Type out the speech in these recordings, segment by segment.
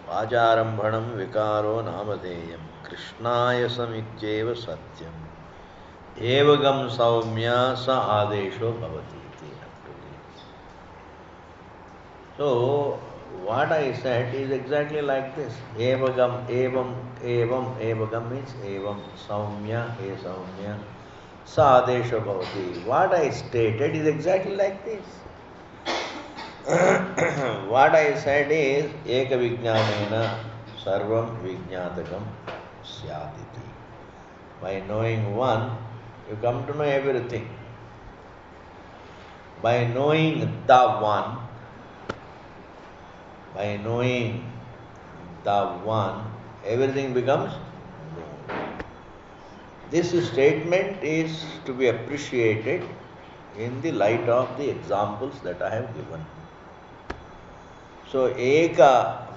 वाचारम्भणं विकारो नामधेयं कृष्णाय समित्येव सत्यम् एवगं सौम्य स आदेशो भवति इति. So what I said is exactly like this. Evagam, evagam means evam, saumya, saumya, sa adesho bhavati. What I stated is exactly like this. What I said is eka vijnanena sarvam vijnatakam syaditi. By knowing one, you come to know everything. By knowing the one, everything becomes known. This statement is to be appreciated in the light of the examples that I have given. So, eka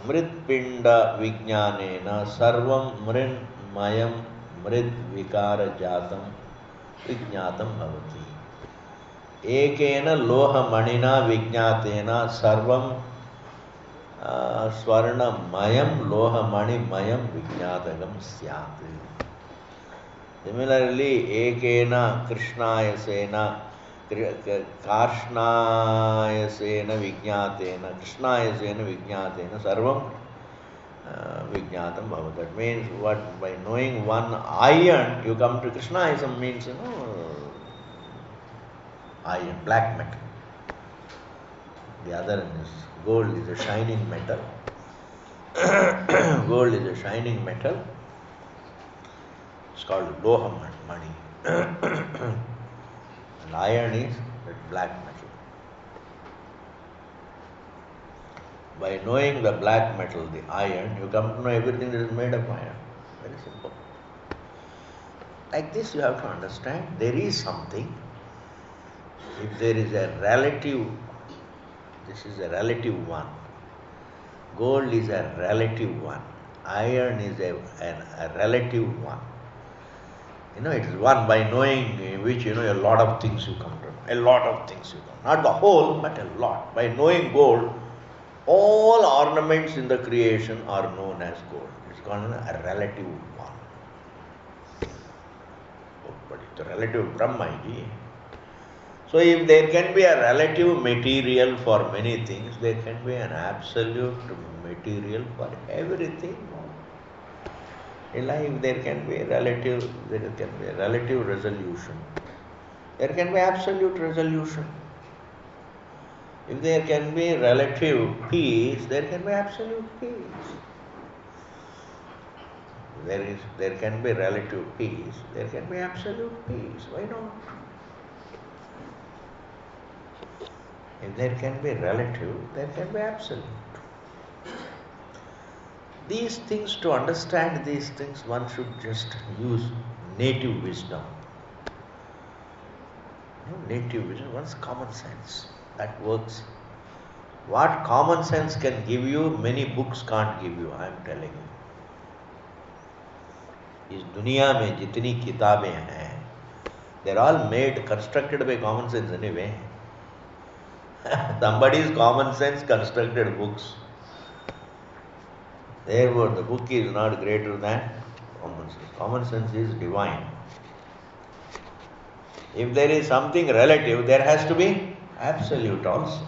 mritpinda vijnanena sarvam mrin mayam mrit vikara jatam vijnatam bhavati. Ekena loha manina vijnatena sarvam swarna mayam loha mani mayam vijnatagam syat. Similarly, ekena krishnaya sena Karshnaya sena vijnatena, Krishnaya sena vijnatena, sarvam vijnatam bhava. That means what? By knowing one iron, you come to Krishnayism means, iron, black metal. The other is gold is a shining metal. Gold is a shining metal. It's called loha mani. And iron is that black metal. By knowing the black metal, the iron, you come to know everything that is made of iron. Very simple. Like this you have to understand, there is something. If there is a relative, this is a relative one. Gold is a relative one. Iron is a relative one. It is one by knowing which, a lot of things you come to know. A lot of things you come. Not the whole, but a lot. By knowing gold, all ornaments in the creation are known as gold. It's called a relative one. But it's a relative Brahma. So if there can be a relative material for many things, there can be an absolute material for everything. In life there can be a relative resolution. There can be absolute resolution. If there can be relative peace, there can be absolute peace. There can be relative peace, there can be absolute peace. Why not? If there can be relative, there can be absolute. These things, to understand these things, one should just use native wisdom. Native wisdom, one's common sense. That works. What common sense can give you, many books can't give you, I am telling you. Is dunya mein jitni kitabein hain, they're all constructed by common sense anyway. Somebody's common sense constructed books. Therefore, the book is not greater than common sense. Common sense is divine. If there is something relative, there has to be absolute also.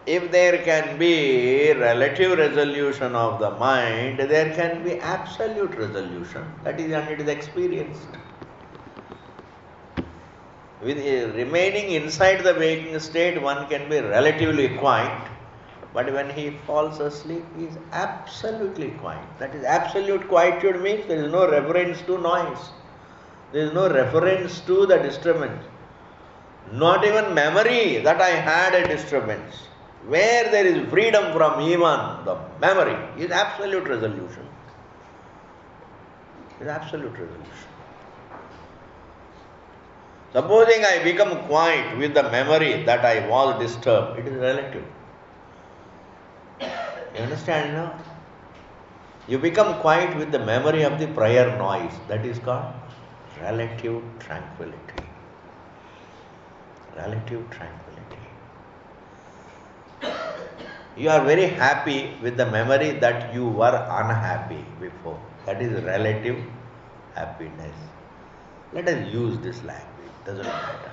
If there can be relative resolution of the mind, there can be absolute resolution. That is, and it is experienced. With remaining inside the waking state, one can be relatively quiet. But when he falls asleep, he is absolutely quiet. That is, absolute quietude means there is no reference to noise. There is no reference to the disturbance. Not even memory that I had a disturbance. Where there is freedom from even the memory is absolute resolution. Is absolute resolution. Supposing I become quiet with the memory that I was disturbed, it is relative. You understand now? You become quiet with the memory of the prior noise. That is called relative tranquility. Relative tranquility. You are very happy with the memory that you were unhappy before. That is relative happiness. Let us use this language. Doesn't matter.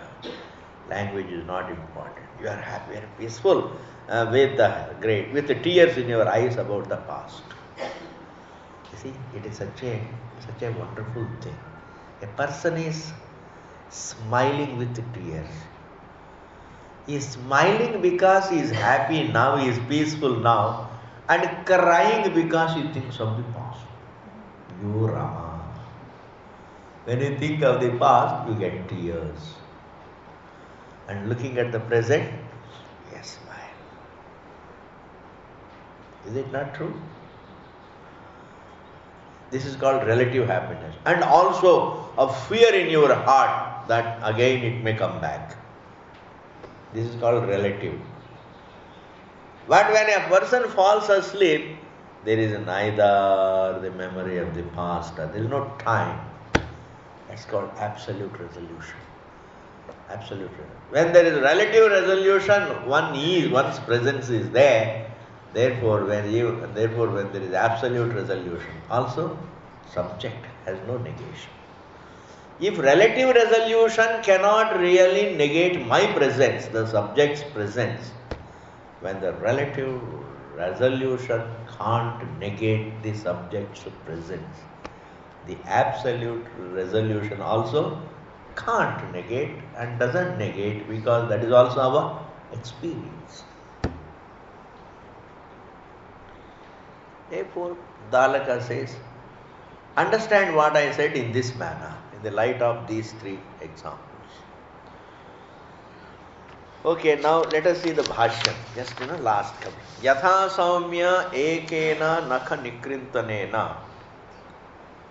Language is not important. You are happy and peaceful with the tears in your eyes about the past. You see, it is such a wonderful thing. A person is smiling with tears. He is smiling because he is happy now, he is peaceful now, and crying because he thinks of the past. You Rama. When you think of the past, you get tears. And looking at the present, you smile. Is it not true? This is called relative happiness. And also a fear in your heart that again it may come back. This is called relative. But when a person falls asleep, there is neither the memory of the past, there is no time. That's called absolute resolution. Absolute resolution. When there is relative resolution, one's presence is there. Therefore, when there is absolute resolution, also subject has no negation. If relative resolution cannot really negate my presence, the subject's presence, when the relative resolution can't negate the subject's presence, the absolute resolution also can't negate and doesn't negate, because that is also our experience. Therefore, Dalaka says, understand what I said in this manner, in the light of these three examples. Okay, now let us see the bhashyam, just last couple. Yatha saumya ekena nakha nikrintanena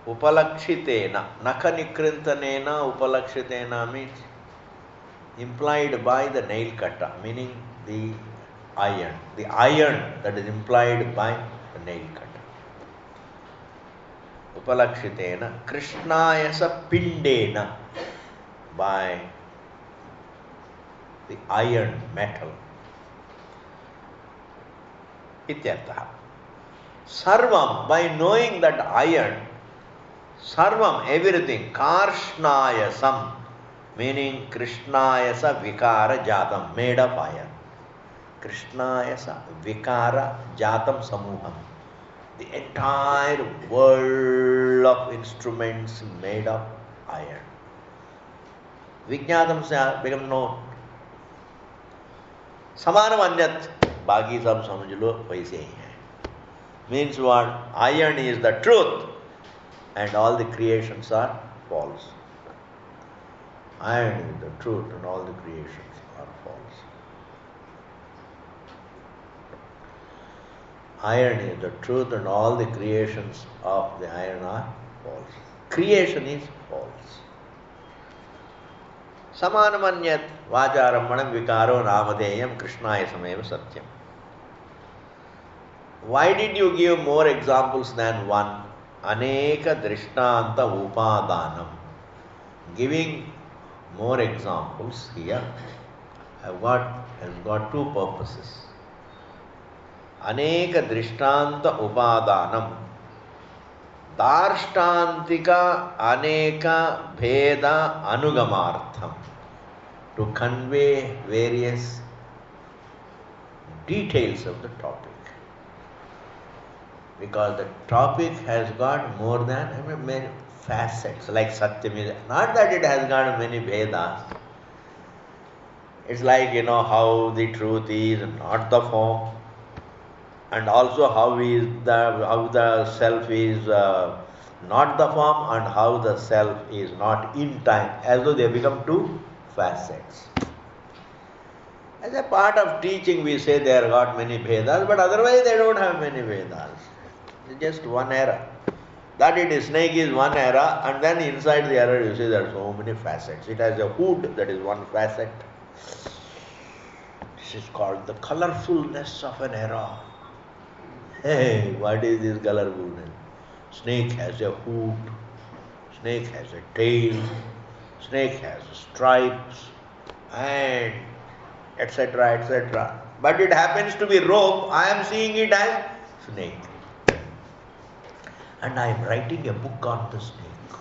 upalakshitena. Nakha nikrintanena upalakshitena means implied by the nail cutter, meaning the iron. The iron that is implied by the nail cutter. Upalakshitena. Krishnayasa pindena, by the iron metal. Ityartha. Sarvam, by knowing that iron, sarvam, everything, karshnayasam, meaning Krishnayasa vikara jatam, made of iron. Krishnayasa vikara jatam samuham. The entire world of instruments made of iron. Vijnatam se become known. Samanam anyat, baki sab samajh lo waise hi hai. Means what? Iron is the truth and all the creations are false. Iron is the truth and all the creations are false. Iron is the truth and all the creations of the iron are false. Creation is false. Samanamanyat vacharammanam vikaro namadeyam krishnaya sameva satyam. Why did you give more examples than one? Aneka drishtanta upadanam. Giving more examples here has got two purposes. Aneka drishtanta upadanam. Darshtantika aneka bheda anugamartham. To convey various details of the topic. Because the topic has got more than many facets, like Satyam is. Not that it has got many Vedas. It's like, how the truth is not the form, and also how the self is not the form, and how the self is not in time, as though they become two facets. As a part of teaching, we say they have got many Vedas, but otherwise they don't have many Vedas. It's just one era. That it is snake is one era, and then inside the era you see there are so many facets. It has a hood that is one facet. This is called the colorfulness of an era. Hey, what is this colorfulness? Snake has a hood, snake has a tail, snake has stripes, and etc., etc. but it happens to be rope, I am seeing it as snake. And I am writing a book on the snake.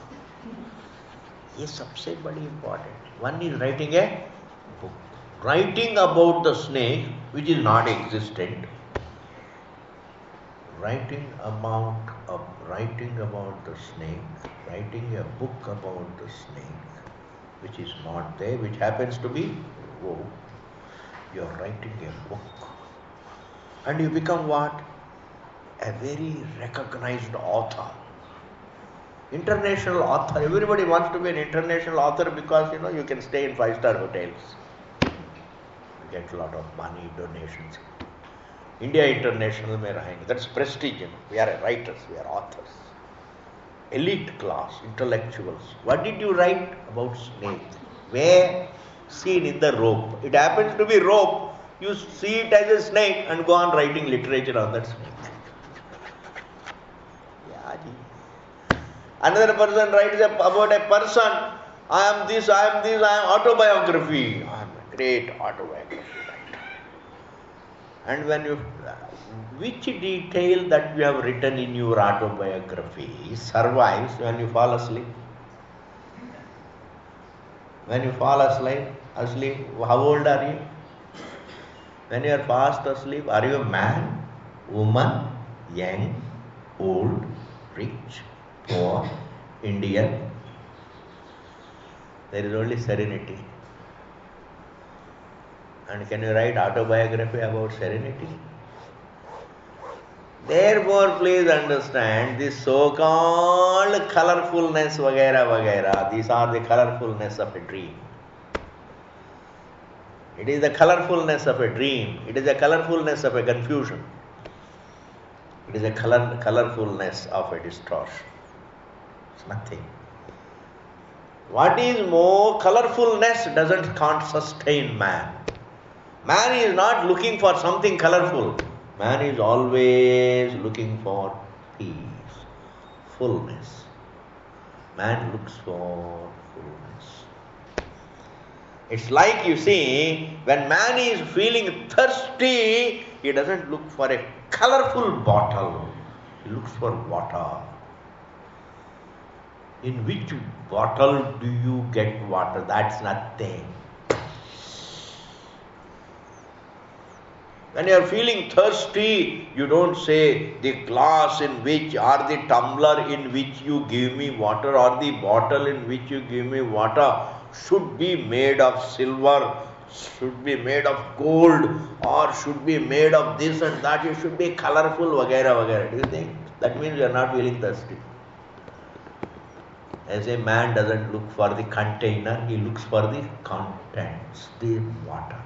ये सबसे बड़ी important. One is writing a book. Writing about the snake, which is not existent. Writing about the snake, writing a book about the snake, which is not there, which happens to be rope. You are writing a book. And you become what? A very recognized author. International author. Everybody wants to be an international author because you can stay in 5-star hotels. You get a lot of money, donations. India International mein rahenge. That's prestige. We are writers, we are authors. Elite class, intellectuals. What did you write about snake? Where? Seen in the rope. It happens to be rope. You see it as a snake and go on writing literature on that snake. Another person writes about a person. I am this, I am autobiography. I am a great autobiography writer. And which detail that you have written in your autobiography survives when you fall asleep? When you fall asleep, how old are you? When you are fast asleep, are you a man, woman, young, old, rich, poor, Indian? There is only serenity. And can you write autobiography about serenity? Therefore, please understand this so-called colorfulness, vagaira, vagaira. These are the colorfulness of a dream. It is the colorfulness of a dream. It is the colorfulness of a confusion. It is a colorfulness of a distortion. It's nothing. What is more, colorfulness can't sustain man. Man is not looking for something colorful. Man is always looking for peace, fullness. Man looks for fullness. It's like, you see, when man is feeling thirsty, he doesn't look for a colorful bottle. He looks for water. In which bottle do you get water? That's nothing. When you are feeling thirsty, you don't say the glass in which, or the tumbler in which you give me water, or the bottle in which you give me water should be made of silver, should be made of gold, or should be made of this and that. You should be colorful, vagaira, vagaira. Do you think? That means you are not feeling thirsty. As a man doesn't look for the container, he looks for the contents, the water.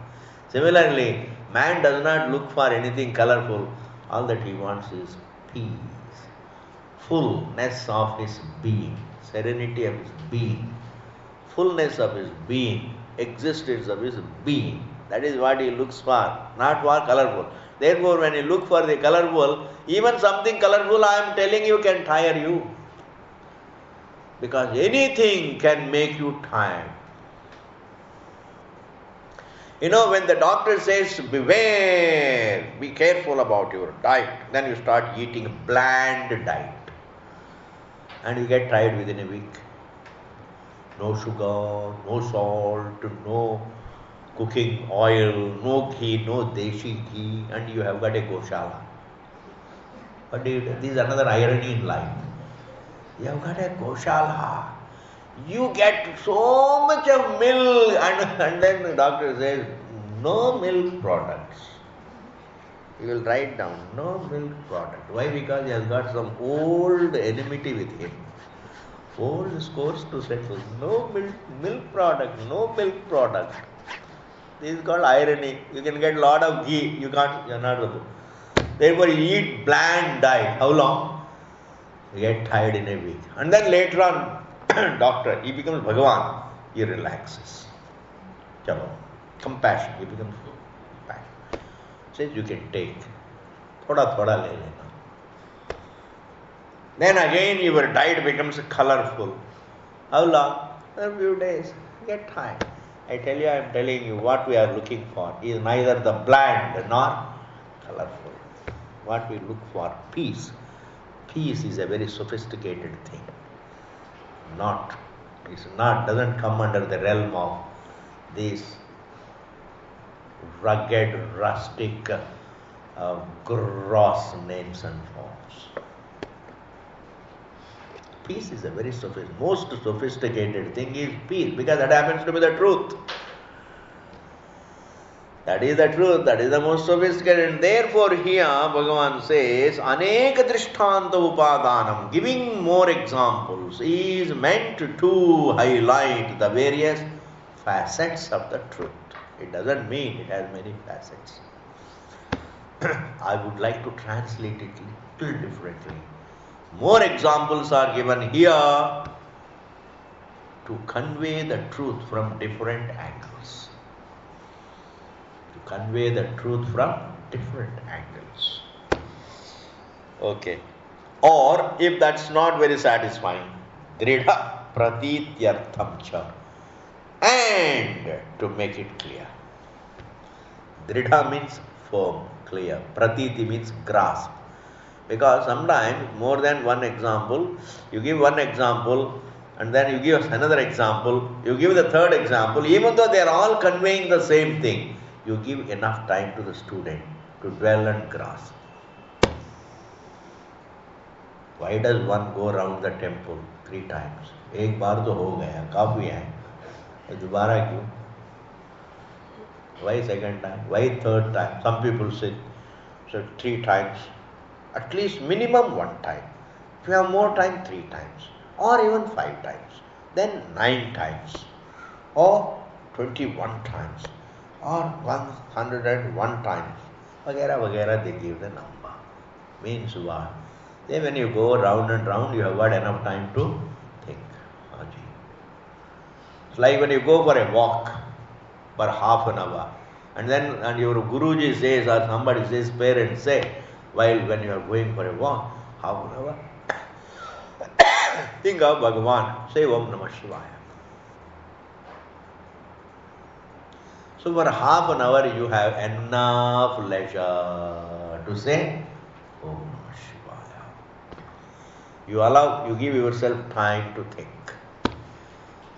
Similarly, man does not look for anything colorful. All that he wants is peace, fullness of his being, serenity of his being, fullness of his being, existence of his being. That is what he looks for, not for colorful. Therefore, when you look for the colorful, even something colorful, I am telling you, can tire you. Because anything can make you tired. When the doctor says, beware, be careful about your diet, then you start eating a bland diet. And you get tired within a week. No sugar, no salt, no cooking oil, no ghee, no deshi ghee, and you have got a goshala. But this is another irony in life. You have got a goshala. You get so much of milk, and then the doctor says, no milk products. He will write down, no milk product. Why? Because he has got some old enmity with him. Old scores to settle. No milk product, no milk product. This is called irony. You can get a lot of ghee, you are not able. Therefore, you eat bland diet. How long? You get tired in a week. And then later on, doctor, he becomes Bhagavan, he relaxes. Chalo, compassion, he becomes compassion. Says you can take. Thoda thoda le lena. Then again your diet becomes colorful. How long? A few days. You get tired. I tell you, I am telling you, what we are looking for is neither the bland nor colorful. What we look for, peace. Peace is a very sophisticated thing. Doesn't come under the realm of these rugged, rustic, gross names and forms. Peace is a very most sophisticated thing is peace, because that happens to be the truth. That is the truth, that is the most sophisticated. And therefore here Bhagavan says, Aneka Drishtanta Upadanam, giving more examples, is meant to highlight the various facets of the truth. It doesn't mean it has many facets. I would like to translate it a little differently. More examples are given here to convey the truth from different angles. Convey the truth from different angles. Okay. Or if that's not very satisfying, Dridha Pratityartham cha. And to make it clear. Dridha means firm, clear. Pratiti means grasp. Because sometimes more than one example, you give one example and then you give another example, you give the third example, even though they are all conveying the same thing. You give enough time to the student to dwell and grasp. Why does one go around the temple 3 times? एक बार तो हो गया, काफी है. दोबारा क्यों? Why second time? Why third time? Some people say 3 times. At least minimum 1 time. If you have more time, 3 times. Or even 5 times. Then 9 times. Or 21 times. Or 101 times. Vagera, vagera, they give the number. Means what? Then when you go round and round, you have got enough time to think. It's like when you go for a walk for half an hour. And your Guruji says, or somebody says, parents say, when you are going for a walk, half an hour, think of Bhagavan, say Om Namah Shivaya. So for half an hour you have enough leisure to say Om Namah Shivaya. You give yourself time to think.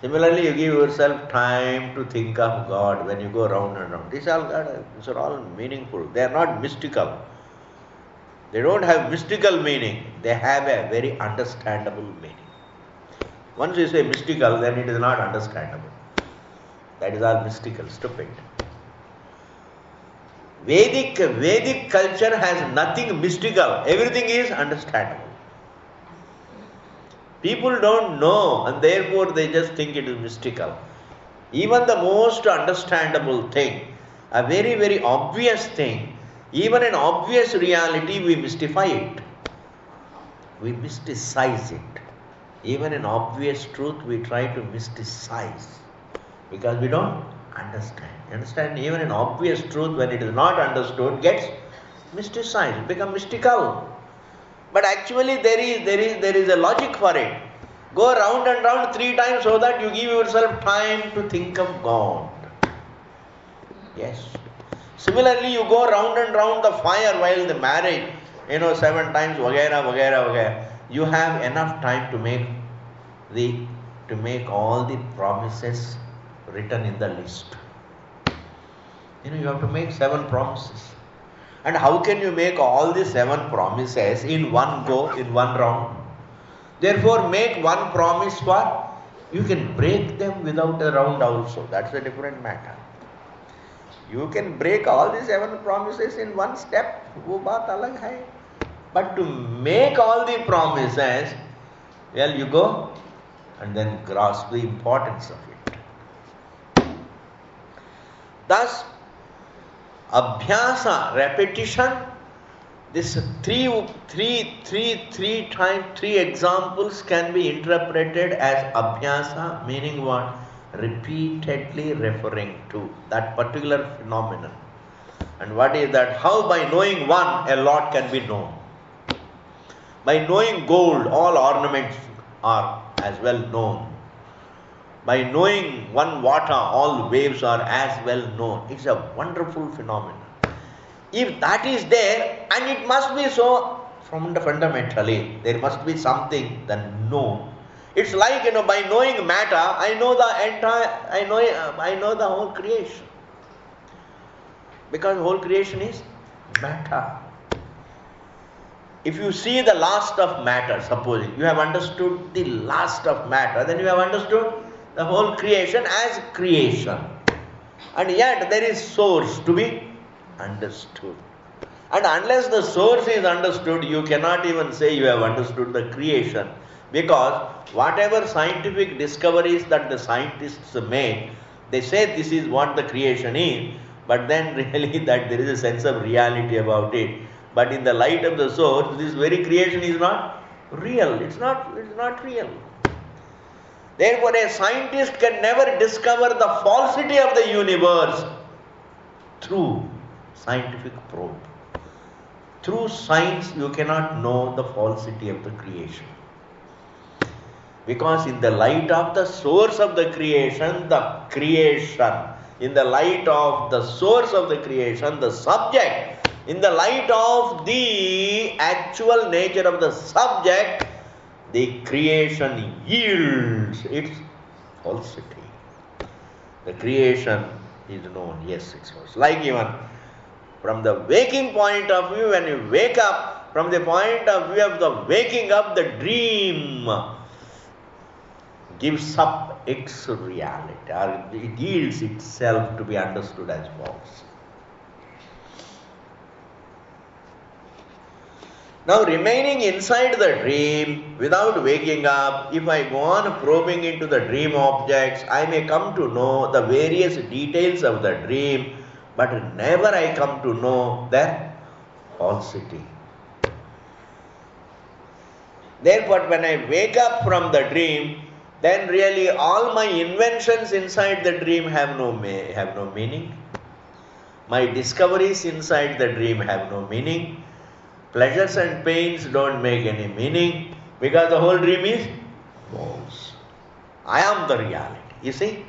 Similarly, you give yourself time to think of God when you go round and round. These are all meaningful. They are not mystical. They don't have mystical meaning. They have a very understandable meaning. Once you say mystical, then it is not understandable. That is all mystical, stupid. Vedic culture has nothing mystical. Everything is understandable. People don't know and therefore they just think it is mystical. Even the most understandable thing, a very, very obvious thing, even an obvious reality, we mystify it. We mysticize it. Even an obvious truth, we try to mysticize. Because we don't understand. You understand? Even an obvious truth, when it is not understood, gets mysticized, becomes mystical. But actually there is a logic for it. Go round and round 3 times so that you give yourself time to think of God. Yes. Similarly, you go round and round the fire while the marriage, 7 times, vagera, vagera, vagera. You have enough time to make all the promises written in the list. You have to make 7 promises. And how can you make all the 7 promises in one go, in one round? Therefore, make one promise for, you can break them without a round also. That's a different matter. You can break all the 7 promises in one step. वो बात अलग है. But to make all the promises, well, you go and then grasp the importance of it. Thus, abhyasa, repetition, this three examples can be interpreted as abhyasa, meaning what? Repeatedly referring to that particular phenomenon. And what is that? How by knowing one, a lot can be known. By knowing gold, all ornaments are as well known. By knowing one water, all waves are as well known. It's a wonderful phenomenon. If that is there, and it must be so fundamentally, there must be something then known. It's like, by knowing matter, I know the whole creation. Because whole creation is matter. If you see the last of matter, supposing you have understood the last of matter, then you have understood the whole creation as creation. And yet there is source to be understood. And unless the source is understood, you cannot even say you have understood the creation. Because whatever scientific discoveries that the scientists make, they say this is what the creation is, but then really that there is a sense of reality about it. But in the light of the source, this very creation is not real. It's not real. Therefore, a scientist can never discover the falsity of the universe through scientific probe. Through science, you cannot know the falsity of the creation. Because in the light of the source of the creation, in the light of the source of the creation, the subject, in the light of the actual nature of the subject, the creation yields its falsity. The creation is known, yes, it's false. Like even from the waking point of view, when you wake up, from the point of view of the waking up, the dream gives up its reality, or it yields itself to be understood as false. Now, remaining inside the dream without waking up, if I go on probing into the dream objects, I may come to know the various details of the dream, but never I come to know their falsity. Therefore, when I wake up from the dream, then really all my inventions inside the dream have no meaning. My discoveries inside the dream have no meaning. Pleasures and pains don't make any meaning, because the whole dream is false. I am the reality. You see,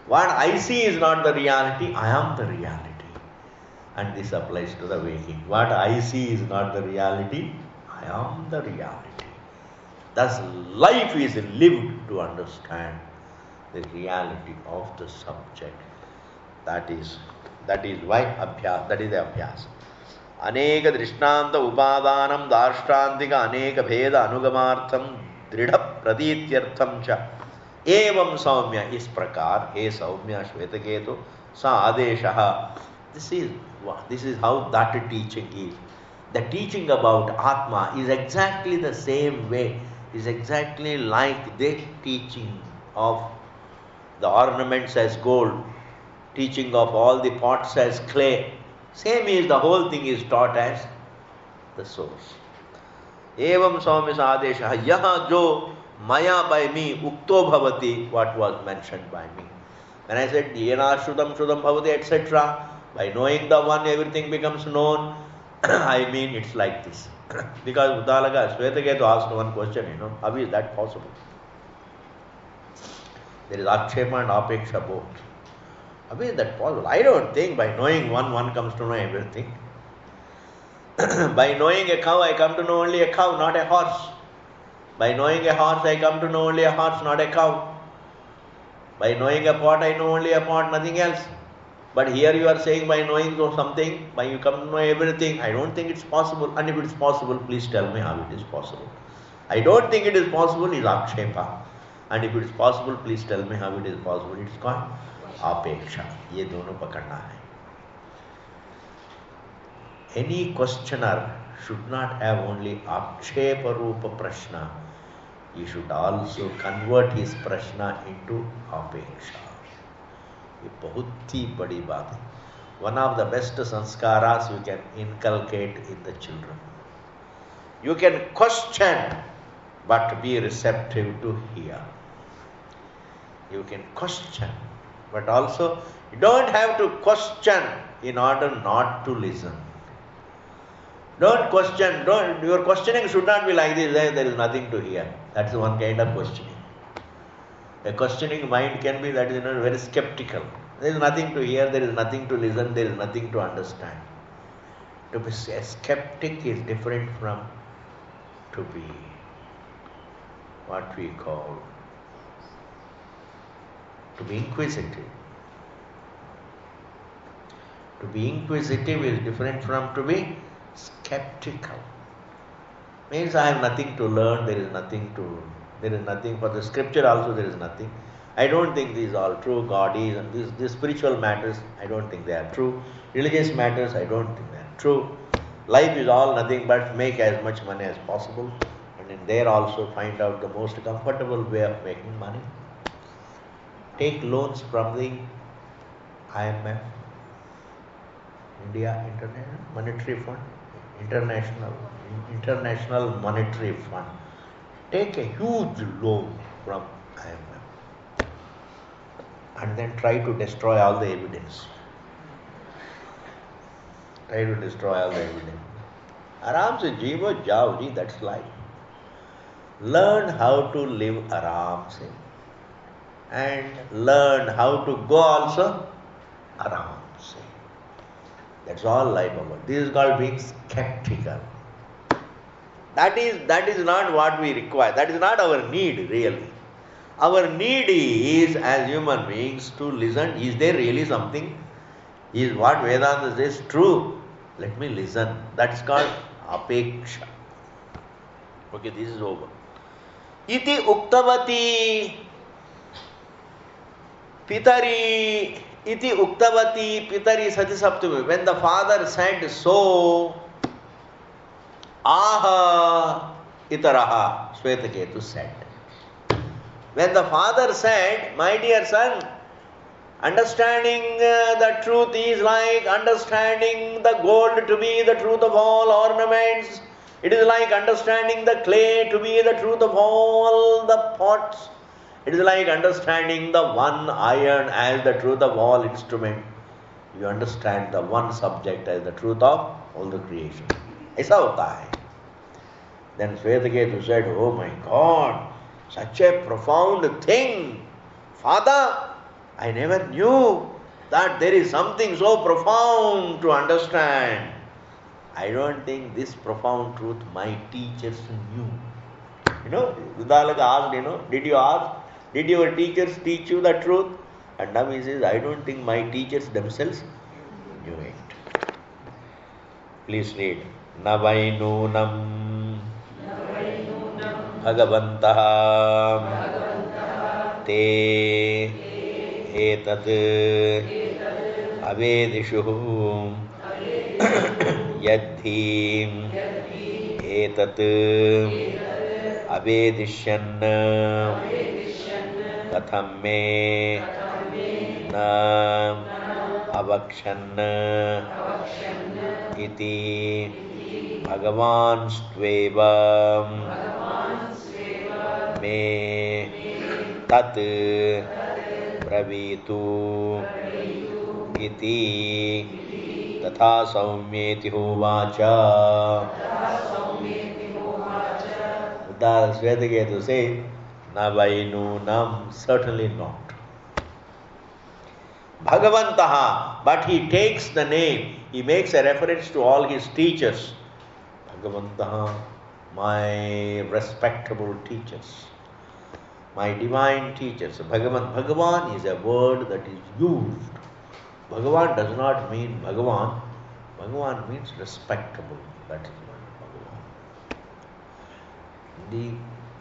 what I see is not the reality, I am the reality. And this applies to the waking. What I see is not the reality, I am the reality. Thus, life is lived to understand the reality of the subject. That is why abhyas, that is the abhyas. Aneka drishnanta upadanam darshtantika aneka bheda anugamartham dridha pratityartham cha evam saumya is prakar he saumya shvetaketu sa adeshaha. This is how that teaching is. The teaching about Atma is exactly the same way, is exactly like the teaching of the ornaments as gold, teaching of all the pots as clay. Same is, the whole thing is taught as the source. Evam saumya sadesha yaha jo maya by me ukto bhavati, what was mentioned by me. When I said yena shrudam bhavati, etc., by knowing the one everything becomes known, I mean it's like this. Because Uddalaka, Shvetaketu asked one question, how is that possible? There is Akshepa and Apeksha both. How is that possible? I don't think by knowing one comes to know everything. By knowing a cow, I come to know only a cow, not a horse. By knowing a horse, I come to know only a horse, not a cow. By knowing a pot, I know only a pot, nothing else. But here you are saying by knowing something, by you come to know everything. I don't think it's possible. And if it's possible, please tell me how it is possible. I don't think it is possible is Akshepa. And if it is possible, please tell me how it is possible. It's called Apeksha. Ye dono pakadna hai. Any questioner should not have only Akshepa Rupa Prashna. He should also convert his Prashna into Apeksha. ये बहुत ही बड़ी बात है. One of the best sanskaras you can inculcate in the children. You can question, but be receptive to hear. You can question, but also you don't have to question in order not to listen. Don't question. Your questioning should not be like this. There is nothing to hear. That's one kind of questioning. A questioning mind can be that very skeptical. There is nothing to hear, there is nothing to listen, there is nothing to understand. To be a skeptic is different from to be what we call to be inquisitive. To be inquisitive is different from to be skeptical. Means I have nothing to learn, there is nothing for the scripture also, there is nothing. I don't think these are all true. God is, and these spiritual matters, I don't think they are true. Religious matters, I don't think they are true. Life is all nothing but make as much money as possible, and in there also find out the most comfortable way of making money. Take loans from the IMF, India Monetary Fund, International Monetary Fund. Take a huge loan from IMF and then try to destroy all the evidence. Aram se jeevo jao ji, that's life. Learn how to live aram se and learn how to go also aram se. That's all life about. This is called being skeptical. That is not what we require. That is not our need really. Our need is, as human beings, to listen. Is there really something? Is what Vedanta says true? Let me listen. That's called apeksha. Okay, this is over. Iti uktavati pitari. Iti uktavati pitari sati saptami. When the father said so, aha itaraha, Shvetaketu said. When the father said, my dear son, understanding the truth is like understanding the gold to be the truth of all ornaments. It is like understanding the clay to be the truth of all the pots. It is like understanding the one iron as the truth of all instruments. You understand the one subject as the truth of all the creation. Aisa hota hai. Then Shvetaketu said, oh my God, such a profound thing. Father, I never knew that there is something so profound to understand. I don't think this profound truth my teachers knew. Vidalaka asked, did you ask? Did your teachers teach you the truth? And now he says, I don't think my teachers themselves knew it. Please read. Navainunam Bhagavantah te etat avedishu yadhi etat avedishyan katham me na avakshan iti Bhagavan stveva me tat bravitu iti tatha saumyeti hovacha. Buddha Shvetaketu says, Navainunam, certainly not. Bhagavantaha, but he takes the name, he makes a reference to all his teachers. Bhagavantaha, my respectable teachers, my divine teachers. Bhagavan is a word that is used. Bhagavan does not mean Bhagavan. Bhagavan means respectable. That is what Bhagavan. In the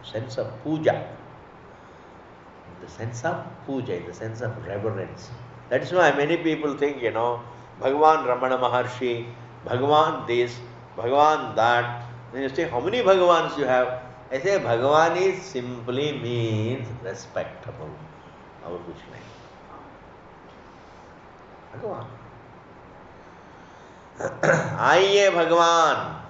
sense of puja. In the sense of puja, in the sense of reverence. That is why many people think, Bhagavan Ramana Maharshi, Bhagavan this, Bhagavan that. Then you say, how many Bhagavans you have? I say, Bhagavan is simply means respectable. Our which name? Bhagavan. Aiye Bhagavan.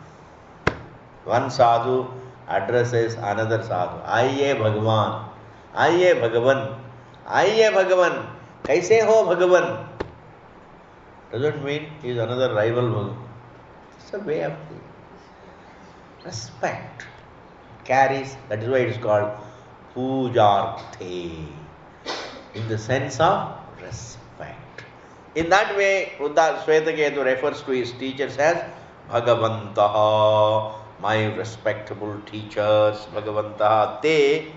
One sadhu addresses another sadhu. Aiye Bhagavan. Aiye Bhagavan. Aiye Bhagavan. Kaise ho Bhagavan? Doesn't mean he is another rival Bhagavan. It's a way of thinking. Respect carries, that is why it is called pujarthe, in the sense of respect. In that way, Swetaketu refers to his teachers as Bhagavantaha, my respectable teachers, Bhagavantaha, te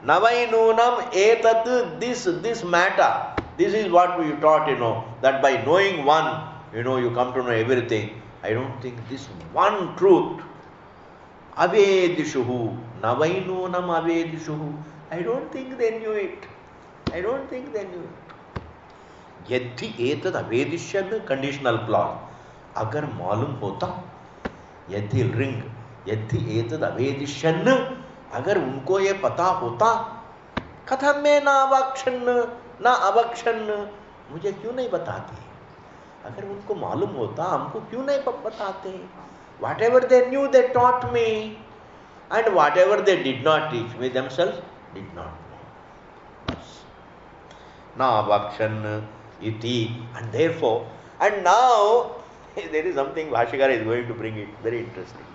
navainunam etat, this matter. This is what we taught, that by knowing one, you come to know everything. I don't think this one truth, avedishuhu, navainunam avedishuhu, I don't think they knew it. I don't think they knew it. Yadhi etad avedishyan, conditional clause. Agar malum hota, yadhi ring, yadhi etad avedishyan, अगर उनको ये पता होता, कथम में ना अवक्षण, मुझे क्यों नहीं बताते? अगर उनको मालूम होता, हमको क्यों नहीं बताते? Whatever they knew, they taught me, and whatever they did not teach me, themselves did not know. Na avakshan iti, and therefore, and now there is something Bhashikara is going to bring it, very interesting.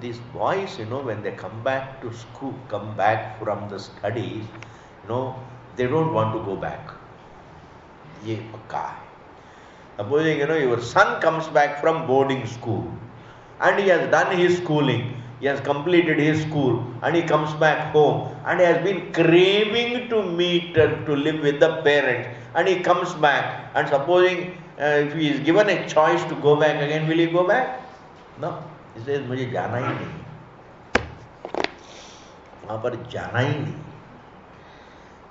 These boys, when they come back to school, come back from the studies, they don't want to go back. Ye pakka hai. Supposing, your son comes back from boarding school and he has done his schooling, he has completed his school and he comes back home and he has been craving to meet, to live with the parents, and he comes back, and supposing if he is given a choice to go back again, will he go back? No. He says, मुझे जाना ही नहीं, वहाँ पर जाना ही नहीं.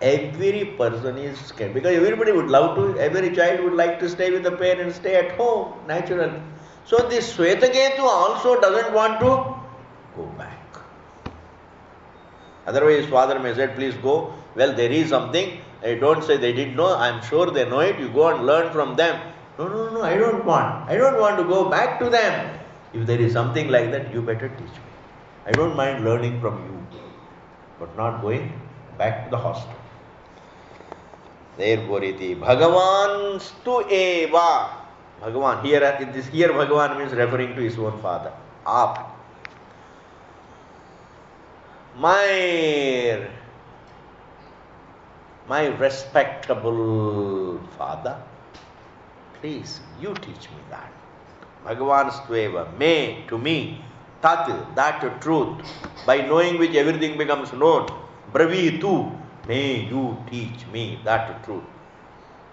Every person is scared, because everybody would love to, every child would like to stay with the parents, stay at home, naturally. So this Swetaketu also doesn't want to go back. Otherwise, father may say, please go. Well, there is something. Don't say they didn't know. I am sure they know it. You go and learn from them. No, I don't want. I don't want to go back to them. If there is something like that, you better teach me. I don't mind learning from you, but not going back to the hostel. Therefore, iti Bhagavan stu eva. Bhagavan, here Bhagavan means referring to his own father. Aap. My respectable father, please, you teach me that. Bhagavan stveva, may, to me, tat, that truth, by knowing which everything becomes known. Bravitu, may you teach me that truth.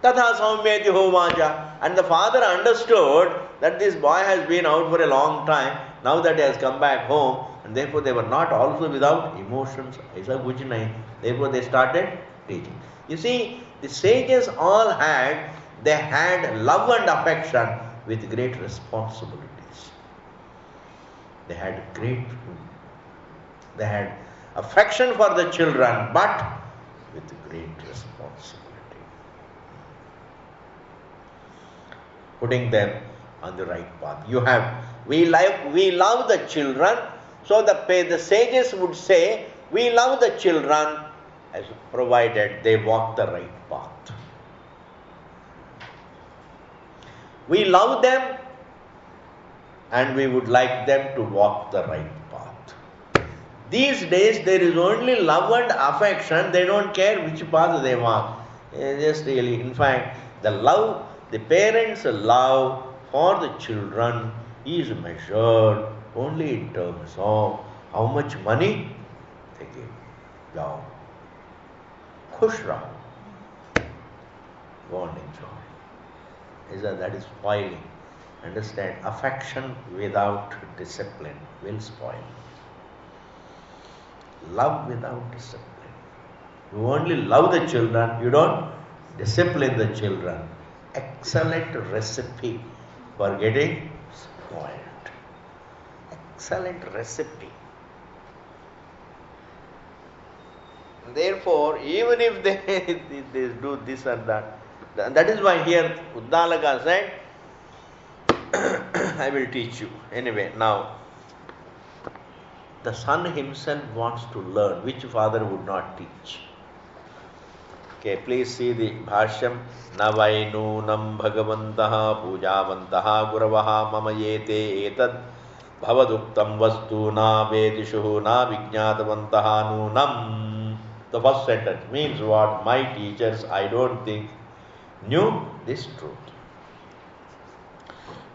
Tatha saumyati hovaja. And the father understood that this boy has been out for a long time. Now that he has come back home, and therefore they were not also without emotions. Therefore they started teaching. You see, the sages all had love and affection with great responsibilities. They had affection for the children, but with great responsibility. Putting them on the right path. We love the children, so the sages would say, we love the children as provided they walk the right path. We love them and we would like them to walk the right path. These days there is only love and affection. They don't care which path they walk. Just really, in fact, the parents' love for the children is measured only in terms of how much money they give. Go. Khush raho. Go and enjoy. That is spoiling. Understand, affection without discipline will spoil. Love without discipline. You only love the children, you don't discipline the children. Excellent recipe for getting spoiled. Excellent recipe. Therefore, even if they do this and that, that is why here Uddalaka said, I will teach you. Anyway, now, the son himself wants to learn, which father would not teach. Okay, please see the Bhashyam. Navainunam bhagavantaha pujavantaha guravaha mama yete etad bhavaduktam vastu na vedishuhu na vijnatavantaha nunam. The first sentence means what? My teachers, I don't think, knew this truth.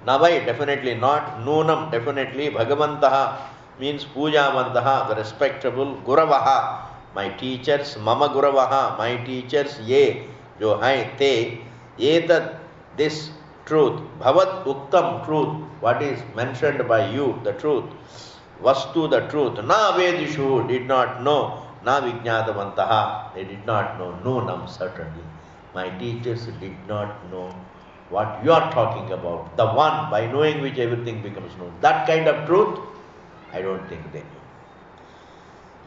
Navai, definitely not. Nunam, definitely. Bhagavantaha means Pujavantaha, the respectable. Guravaha, my teachers. Mama Guravaha, my teachers. Ye, jo hai, te. Etad, this truth. Bhavat Uktam, truth. What is mentioned by you, the truth. Vastu, the truth. Na Vedishu, did not know. Na Vijnatavantaha, they did not know. Nunam, certainly. My teachers did not know what you are talking about, the one by knowing which everything becomes known. That kind of truth, I don't think they knew.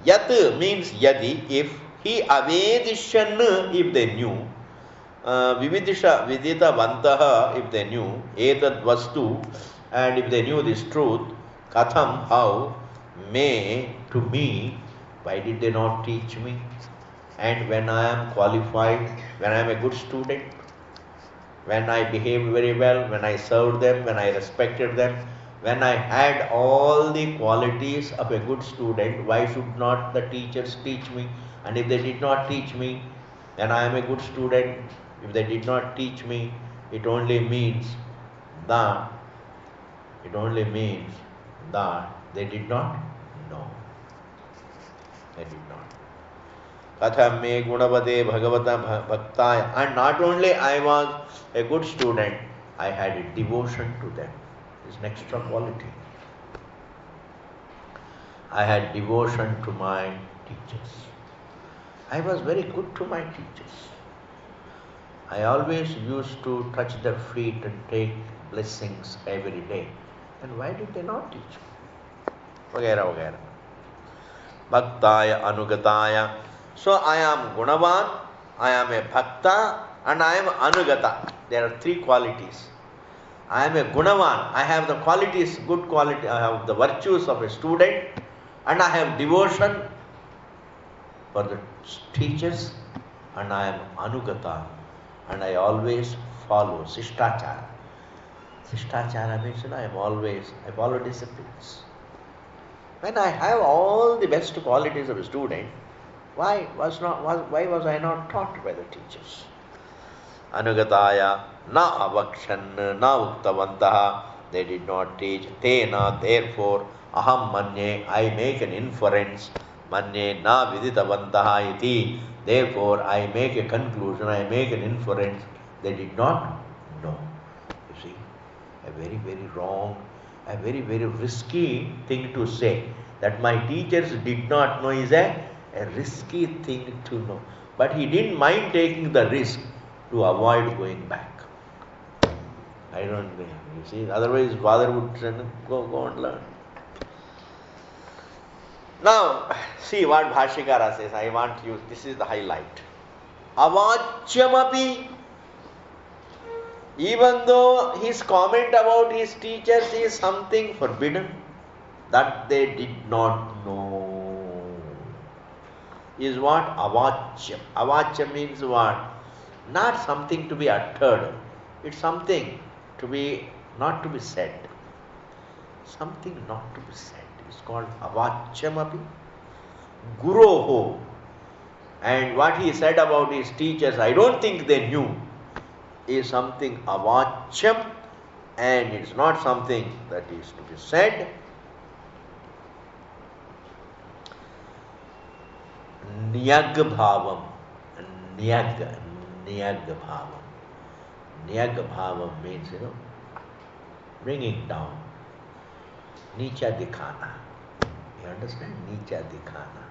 Yat means yadi, if he avedishan, if they knew, vividisha, vidita vantaha, if they knew, etad vastu, and if they knew this truth, katham, how, may, to me, why did they not teach me? And when I am qualified, when I am a good student, when I behaved very well, when I served them, when I respected them, when I had all the qualities of a good student, why should not the teachers teach me? And if they did not teach me, then I am a good student. If they did not teach me, it only means that they did not know. They did not. Katham me gunavade bhagavata bhaktaya. And not only I was a good student, I had a devotion to them. It's an extra quality. I had devotion to my teachers. I was very good to my teachers. I always used to touch their feet and take blessings every day. And why did they not teach me? Vagera, vagera. Bhaktaya, anugataya. So I am Gunavan, I am a Bhakta, and I am Anugata. There are three qualities. I am a Gunavan, I have the qualities, good quality, I have the virtues of a student, and I have devotion for the teachers, and I am Anugata, and I always follow Sishtachara. Sishtachara means I follow disciplines. When I have all the best qualities of a student, why was I not taught by the teachers? Anugataya na avakshan na uktavantaha, they did not teach. Tena, therefore, aham manye, I make an inference. Manye na viditavantaha iti, therefore I make a conclusion, I make an inference. They did not know. You see, a very, very wrong, a very, very risky thing to say. That my teachers did not know is a risky thing to know. But he didn't mind taking the risk to avoid going back. I don't think, you see, otherwise father would say, go and learn. Now, see what Bhashikara says. I want you, this is the highlight. Avachyamapi, even though his comment about his teachers is something forbidden, that they did not know, is what? Avachyam. Avachyam means what? Not something to be uttered. It's something to be, not to be said. Something not to be said. It's called avachyamapi. Guroho. And what he said about his teachers, I don't think they knew, is something avachyam, and it's not something that is to be said. Niyag bhavam. Niyag bhavam. Niyag bhavam means, bringing down. Nicha dikhana. You understand? Nicha dikhana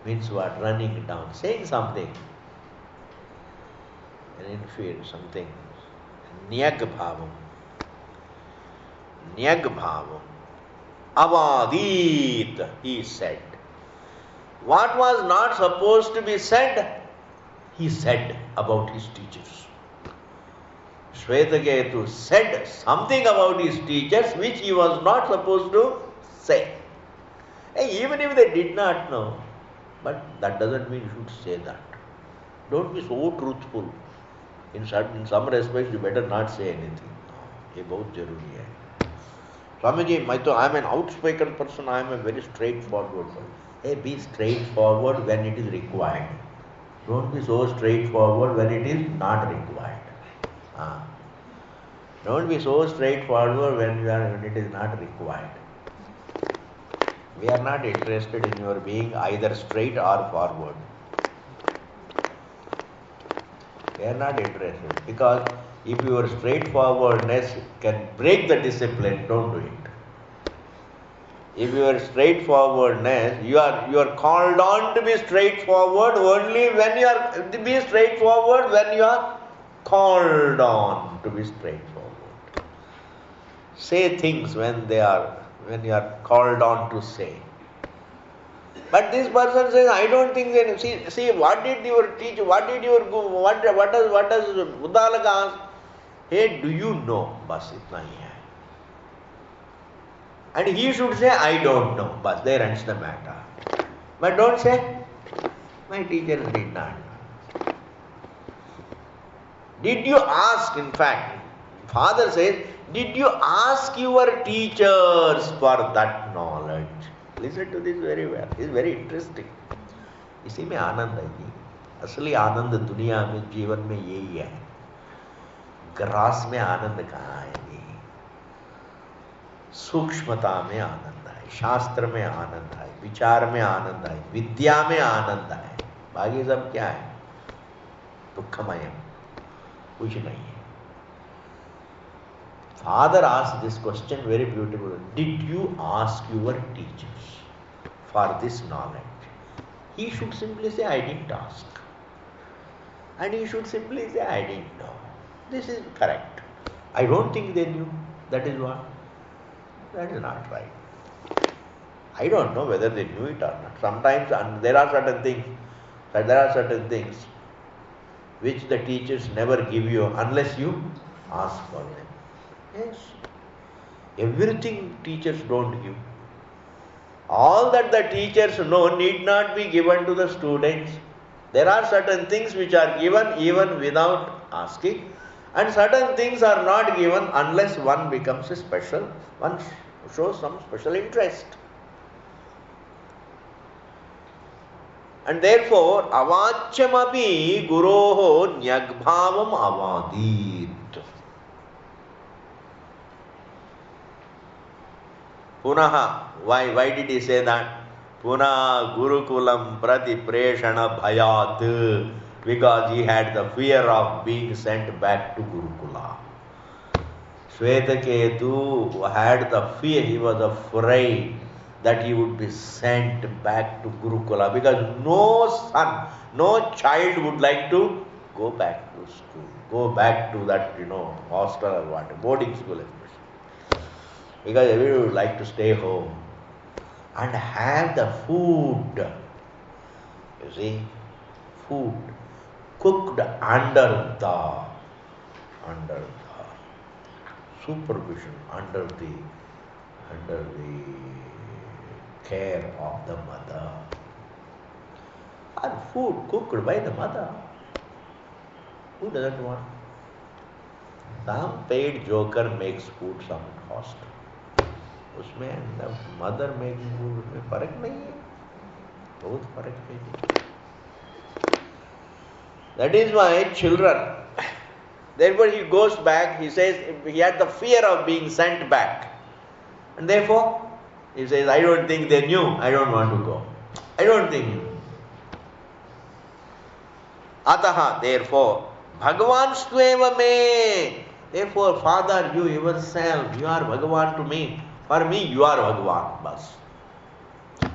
means what? Running down. Saying something. An inferior something. Niyag bhavam. Niyag bhavam. Avadit, he said. What was not supposed to be said, he said about his teachers. Shvetaketu said something about his teachers which he was not supposed to say. Hey, even if they did not know, but that doesn't mean you should say that. Don't be so truthful. In some respects, you better not say anything. ये बहुत जरूरी है. Swamiji, I am an outspoken person, I am a very straightforward person. Be straightforward when it is required. Don't be so straightforward when it is not required. Don't be so straightforward when it is not required. We are not interested in your being either straight or forward. We are not interested, because if your straightforwardness can break the discipline, don't do it. If your straightforwardness, you are called on to be straightforward only when you are called on to be straightforward. Say things when you are called on to say. But this person says, I don't think that. See, what did your teacher, what does Uddalaka ask? Hey, do you know? Bas itna hi hai. And he should say, I don't know. Bas, there ends the matter. But don't say, my teacher did not know. Did you ask, in fact, Father says, did you ask your teachers for that knowledge? Listen to this very well. It's very interesting. इसी में आनंद है जी. असली आनंद दुनिया में, जीवन में यही है. ग्रास में आनंद कहाँ है जी? सूक्ष्मता में आनंद है, शास्त्र में आनंद है, विचार में आनंद है, विद्या में आनंद है. बाकी सब क्या है? दुखमय, कुछ नहीं है. Father asked this question very beautifully. Did you ask your teachers for this knowledge? He should simply say, I didn't ask. And he should simply say, I didn't know. This is correct. I don't think they knew. That is what? That is not right. I don't know whether they knew it or not. Sometimes there are certain things which the teachers never give you unless you ask for them. Yes. Everything teachers don't give. All that the teachers know need not be given to the students. There are certain things which are given even without asking, and certain things are not given unless one becomes one shows some special interest. And therefore, avachyamapi guroho nyagbhavam avadit. Punaha, why did he say that? Puna gurukulam prati preshana bhayat, because he had the fear of being sent back to Gurukula. Shvetaketu had the fear, he was afraid that he would be sent back to Gurukula, because no son, no child would like to go back to school, go back to that, hostel or what, boarding school. Because everybody would like to stay home and have the food. You see, food cooked under the supervision, under the care of the mother. Or food cooked by the mother. Who doesn't want? Some paid joker makes food, some cost. उसमें mother making food में फर्क नहीं है, बहुत फर्क है. That is why children, therefore he goes back, he says he had the fear of being sent back, and therefore he says, I don't think they knew, I don't want to go, I don't think. Ataha, therefore, Bhagavan sweva me, therefore Father, you yourself, you are Bhagavan to me. For me, you are Bhagavan, bas.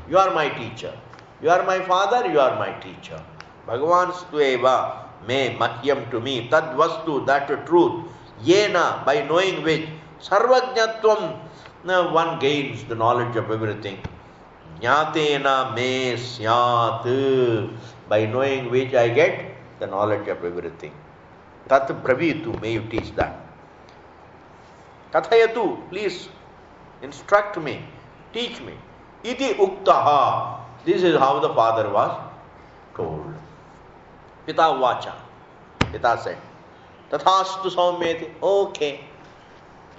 You are my teacher. You are my father, you are my teacher. Bhagavan stueva me mahyam to me, tad vastu, that truth, yena, by knowing which, sarvajnatvam, one gains the knowledge of everything. Jnatena me syat, by knowing which I get the knowledge of everything. Tat bravitu, may you teach that. Kathayatu, please instruct me, teach me. Iti uktaha. This is how the father was told. Pita vacha. Pita said, Tathastu saumyati. Okay.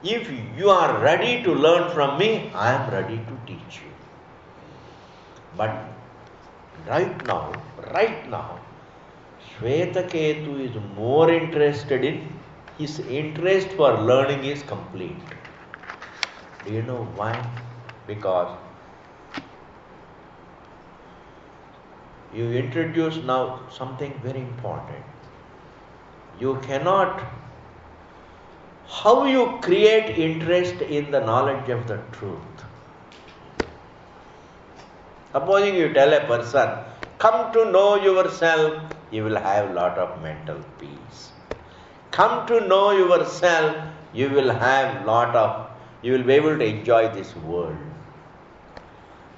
If you are ready to learn from me, I am ready to teach you. But Right now, Shvetaketu is more interested in, his interest for learning is complete. Do you know why? Because you introduce now something very important. You cannot, how you create interest in the knowledge of the truth. Supposing you tell a person, come to know yourself, you will have a lot of mental peace. Come to know yourself, you will be able to enjoy this world.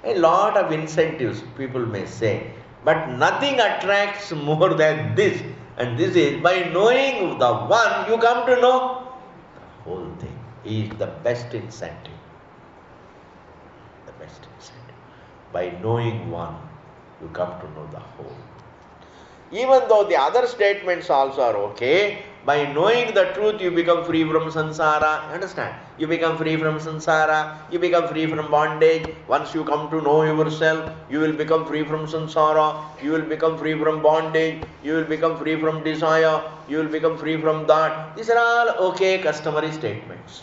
A lot of incentives people may say, but nothing attracts more than this. And this is, by knowing the one, you come to know the whole thing. He is the best incentive. The best incentive. By knowing one, you come to know the whole. Even though the other statements also are okay, by knowing the truth, you become free from samsara. Understand? You become free from samsara, you become free from bondage. Once you come to know yourself, you will become free from samsara, you will become free from bondage, you will become free from desire, you will become free from that. These are all okay customary statements.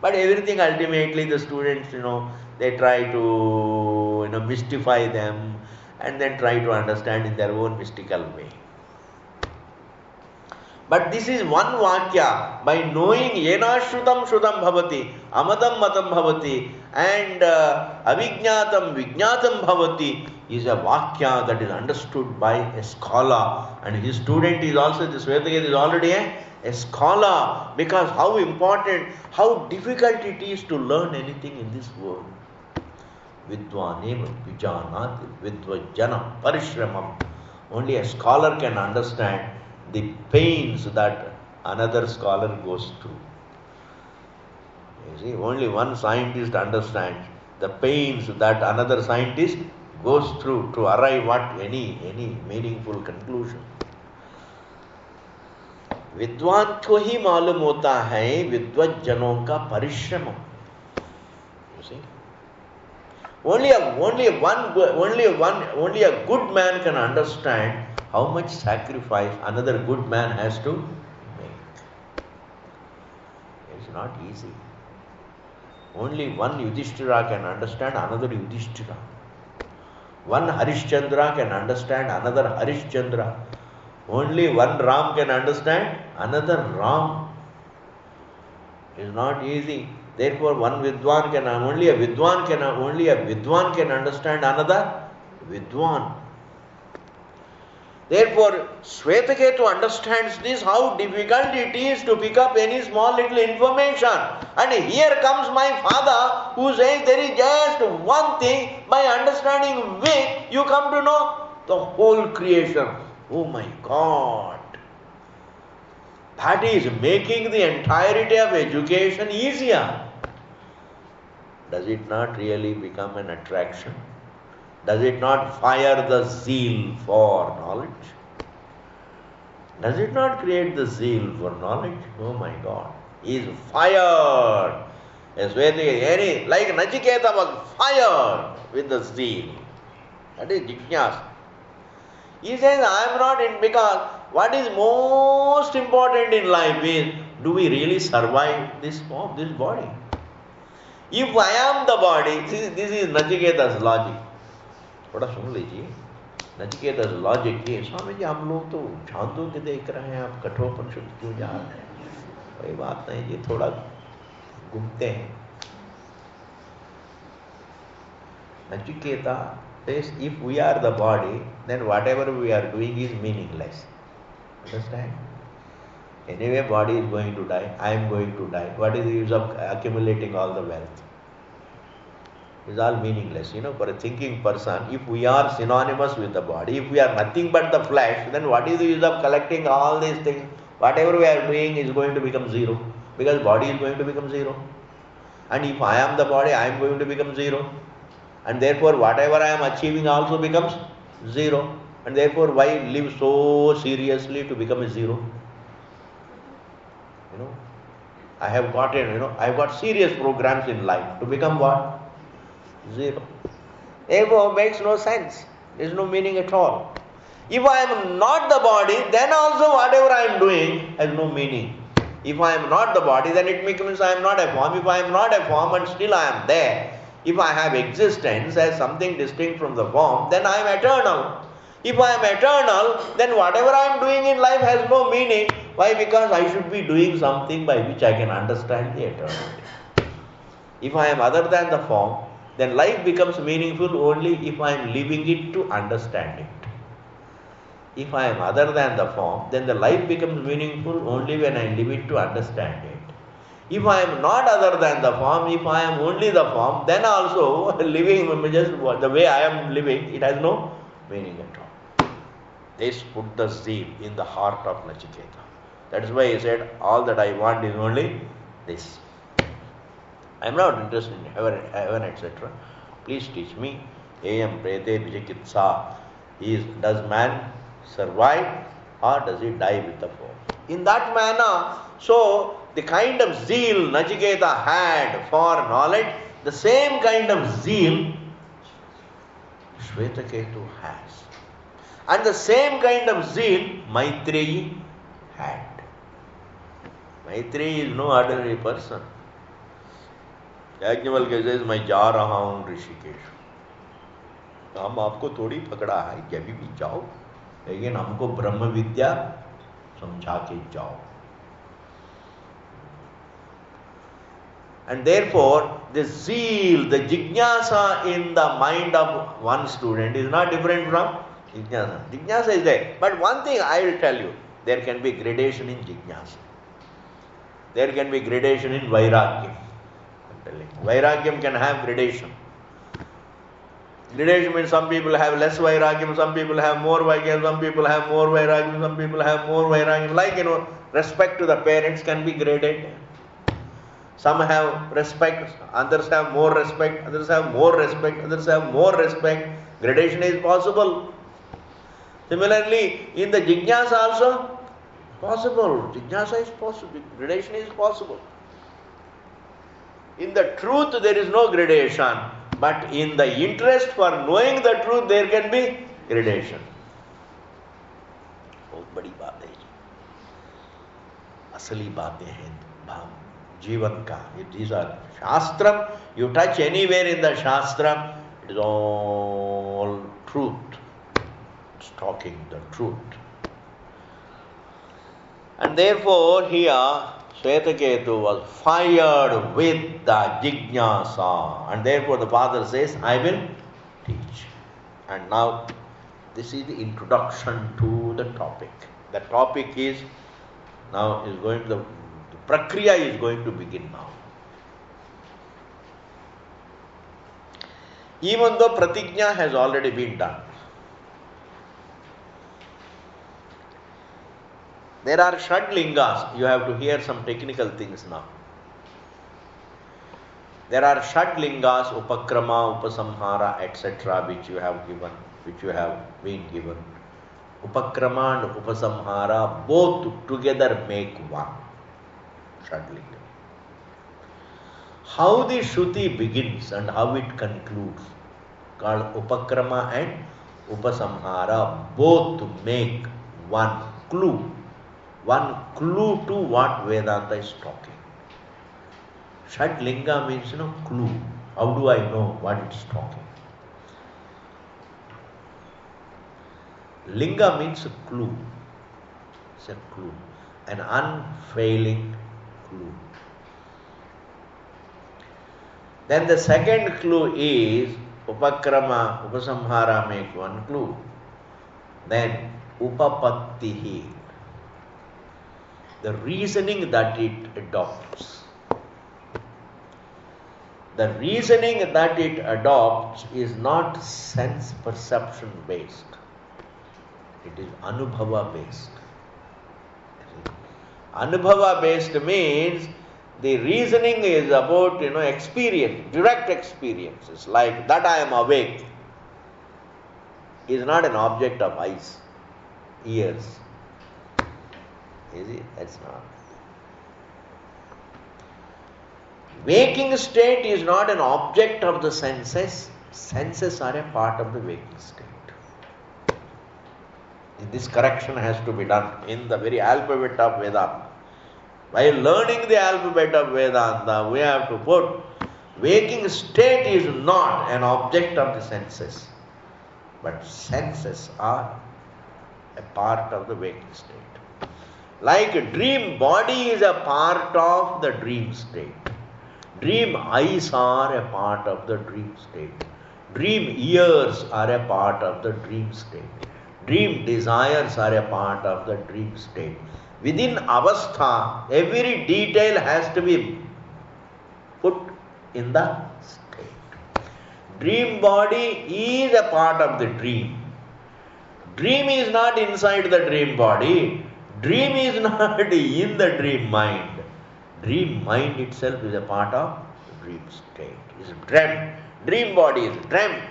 But everything ultimately the students, they try to mystify them and then try to understand in their own mystical way. But this is one vakya. By knowing yena shrutam shrutam bhavati, amadam matam bhavati, and avijñatam vijñatam bhavati is a vakya that is understood by a scholar. And his student is also, this Vedagita is already a scholar. Because how important, how difficult it is to learn anything in this world. Vidvaneva vijanati vidvajana parishramam. Only a scholar can understand the pains that another scholar goes through. You see, only one scientist understands the pains that another scientist goes through to arrive at any meaningful conclusion. विद्वान को ही मालूम होता है विद्वज्जनों का परिश्रम. You see, only a good man can understand how much sacrifice another good man has to make. It's not easy. Only one Yudhishthira can understand another Yudhishthira. One Harishchandra can understand another Harishchandra. Only one Ram can understand another Ram. It's not easy. Therefore, only a Vidwan can understand another Vidwan. Therefore, Shvetaketu understands this, how difficult it is to pick up any small little information. And here comes my father who says there is just one thing, by understanding which you come to know the whole creation. Oh my God! That is making the entirety of education easier. Does it not really become an attraction? Does it not fire the zeal for knowledge? Does it not create the zeal for knowledge? Oh my God! He is fired. Like Nachiketa was fired with the zeal. That is jijñāsa. He says, I am not in, because what is most important in life is, do we really survive this body? If I am the body, this is Nachiketa's logic. थोड़ा सुन लीजिए. Nachiketa logic ये, स्वामी जी हम लोग तो छांदोग्य देख रहे हैं, आप कठोपनिषद क्यों जा रहे हैं? कोई बात नहीं जी, थोड़ा घूमते हैं. Nachiketa says, if we are the body, then whatever we are doing is meaningless. Understand? Anyway, body is going to die, I am going to die. What is the use of accumulating all the wealth? It's all meaningless. For a thinking person, if we are synonymous with the body, if we are nothing but the flesh, then what is the use of collecting all these things? Whatever we are doing is going to become zero, because body is going to become zero. And if I am the body, I am going to become zero. And therefore, whatever I am achieving also becomes zero. And therefore, why live so seriously to become a zero? I have got serious programs in life to become what? Zero. Therefore, makes no sense. There is no meaning at all. If I am not the body, then also whatever I am doing has no meaning. If I am not the body, then it means I am not a form. If I am not a form and still I am there, if I have existence as something distinct from the form, then I am eternal. If I am eternal, then whatever I am doing in life has no meaning. Why? Because I should be doing something by which I can understand the eternity. If I am other than the form, then life becomes meaningful only if I am living it to understand it. If I am other than the form, then the life becomes meaningful only when I live it to understand it. If I am not other than the form, if I am only the form, then also living just the way I am living, it has no meaning at all. This put the zeal in the heart of Nachiketa. That is why he said, all that I want is only this. I am not interested in heaven, etc. Please teach me. Ayam prete vijakitsa. Does man survive or does he die with the form? In that manner, so the kind of zeal Nachiketa had for knowledge, the same kind of zeal Shvetaketu has. And the same kind of zeal Maitreyi had. Maitreyi is no ordinary person. Yajnavalkya says, मैं जा रहा हूँ ऋषिकेश. हम आपको थोड़ी पकड़ा है, कभी भी जाओ, लेकिन हमको ब्रह्म विद्या समझा के जाओ. And therefore, the zeal, the jignasa in the mind of one student is not different from jignasa. Jignasa is there. But one thing I will tell you, there can be gradation in jignasa. There can be gradation in vairagyam. Vairagyam can have gradation. Gradation means some people have less vairagyam, some people have more vairagyam, some people have more vairagyam, some people have more vairagyam. Like, respect to the parents can be graded. Some have respect, others have more respect, others have more respect, others have more respect. Gradation is possible. Similarly, in the jignasa also, possible. Jignasa is possible. Gradation is possible. In the truth, there is no gradation. But in the interest for knowing the truth, there can be gradation. बहुत बड़ी बात है जी. असली बातें हैं जीवन का. These are Shastram. You touch anywhere in the Shastram, it is all truth. It's talking the truth. And therefore, here, Shvetaketu was fired with the jignasa. And therefore the father says, I will teach. And now, this is the introduction to the topic. The topic is, now is going to, the prakriya is going to begin now. Even though pratigna has already been done, there are Shadlingas. You have to hear some technical things now. There are Shadlingas, Upakrama, Upasamhara, etc., which you have given, which you have been given. Upakrama and Upasamhara both together make one. Shadlinga. How the Shruti begins and how it concludes, called Upakrama and Upasamhara, both make one clue. One clue to what Vedanta is talking. Shadlinga means, clue. How do I know what it's talking? Linga means a clue. It's a clue. An unfailing clue. Then the second clue is Upakrama, Upasamhara make one clue. Then Upapattihi, the reasoning that it adopts. The reasoning that it adopts is not sense perception based. It is Anubhava based. Anubhava based means the reasoning is about, experience, direct experiences. Like that I am awake is not an object of eyes, ears. Is it? That's not. Waking state is not an object of the senses. Senses are a part of the waking state. This correction has to be done in the very alphabet of Vedanta. While learning the alphabet of Vedanta, we have to put waking state is not an object of the senses, but senses are a part of the waking state. Like a dream body is a part of the dream state. Dream eyes are a part of the dream state. Dream ears are a part of the dream state. Dream desires are a part of the dream state. Within avastha, every detail has to be put in the state. Dream body is a part of the dream. Dream is not inside the dream body. Dream is not in the dream mind. Dream mind itself is a part of the dream state. It is dreamt. Dream body is dreamt.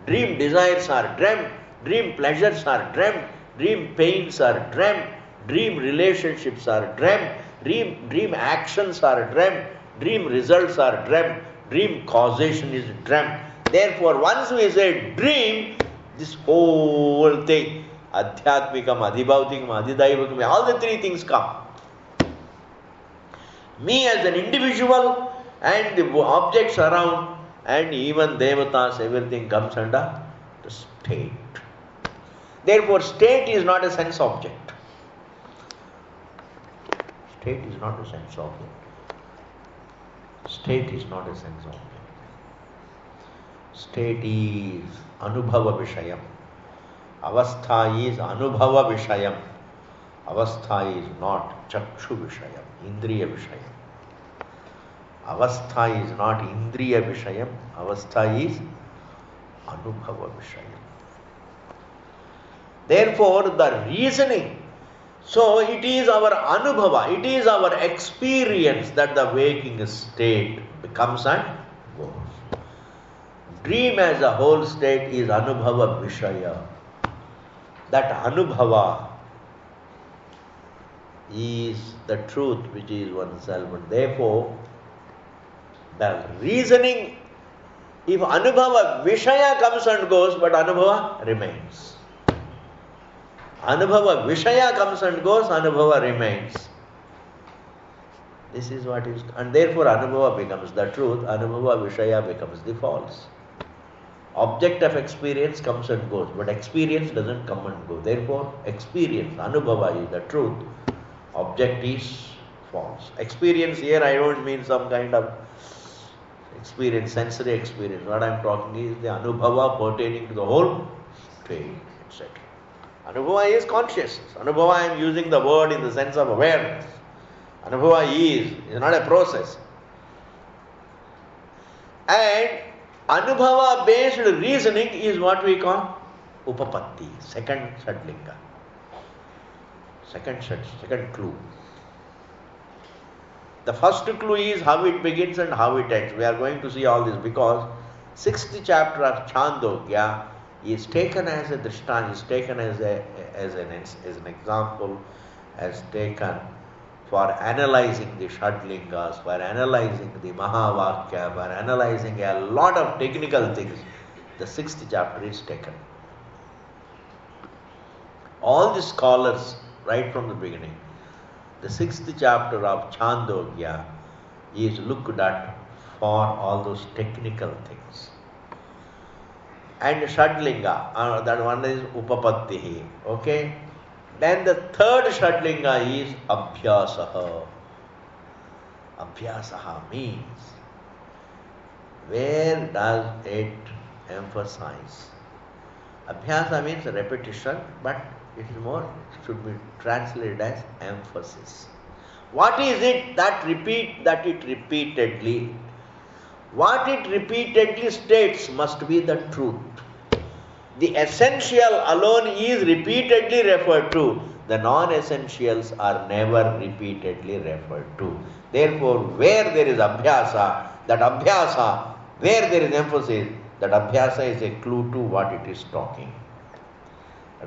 Dream desires are dreamt. Dream pleasures are dreamt. Dream pains are dreamt. Dream relationships are dreamt. Dream actions are dreamt. Dream results are dreamt. Dream causation is dreamt. Therefore, once we say dream, this whole thing, adhyatmikam, adhibhautikam, adhidaivakam, all the three things come. Me as an individual and the objects around and even devatas, everything comes under the state. Therefore, state is not a sense object. State is not a sense object. State is not a sense object. State is anubhava vishayam. Avastha is anubhava vishayam. Avastha is not chakshu vishayam, indriya vishayam. Avastha is not indriya vishayam. Avastha is anubhava vishayam. Therefore, the reasoning, so it is our anubhava, it is our experience that the waking state becomes and goes. Dream as a whole state is anubhava vishaya. That anubhava is the truth which is oneself, and therefore the reasoning, if anubhava vishaya comes and goes, but anubhava remains. Anubhava vishaya comes and goes, anubhava remains. This is what is, and therefore anubhava becomes the truth, anubhava vishaya becomes the false. Object of experience comes and goes, but experience doesn't come and go. Therefore, experience, anubhava is the truth, object is false. Experience here, I don't mean some kind of experience, sensory experience. What I am talking is the anubhava pertaining to the whole state, etc. Anubhava is consciousness. Anubhava, I am using the word in the sense of awareness. Anubhava is not a process. And anubhava based reasoning is what we call upapatti, second shadlinga. Second clue. The first clue is how it begins and how it ends. We are going to see all this because 6th chapter of Chandogya is taken as a drishtan, is taken as an example, as taken for analyzing the Shadlingas, for analyzing the Mahavakya, for analyzing a lot of technical things. The 6th chapter is taken. All the scholars, right from the beginning, the 6th chapter of Chandogya is looked at for all those technical things. And Shadlinga, that one is Upapattihi, okay? Then the third Shadlinga is Abhyasaha. Abhyasaha means, where does it emphasize? Abhyasa means repetition, but it is more, it should be translated as emphasis. What is it that it repeatedly? What it repeatedly states must be the truth. The essential alone is repeatedly referred to. The non-essentials are never repeatedly referred to. Therefore, where there is abhyasa, that abhyasa, where there is emphasis, that abhyasa is a clue to what it is talking.